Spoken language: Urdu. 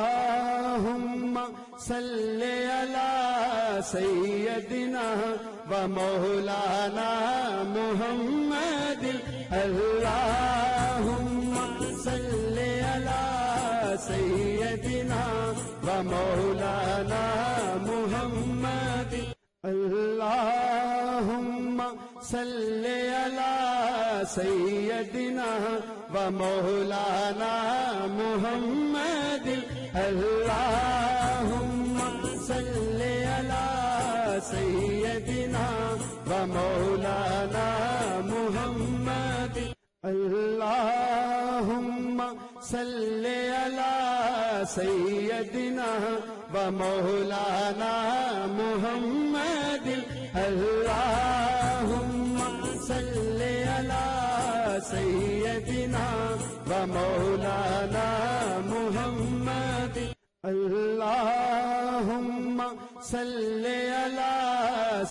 اللهم صل على سيدنا ومولانا محمد اللهم صل على سيدنا ومولانا محمد اللهم صل على سيدنا ومولانا محمد اللهم صل على سيدنا ومولانا محمد اللهم صل على سيدنا ومولانا محمد اللهم صل على سيدنا ومولانا محمد اللهم صل على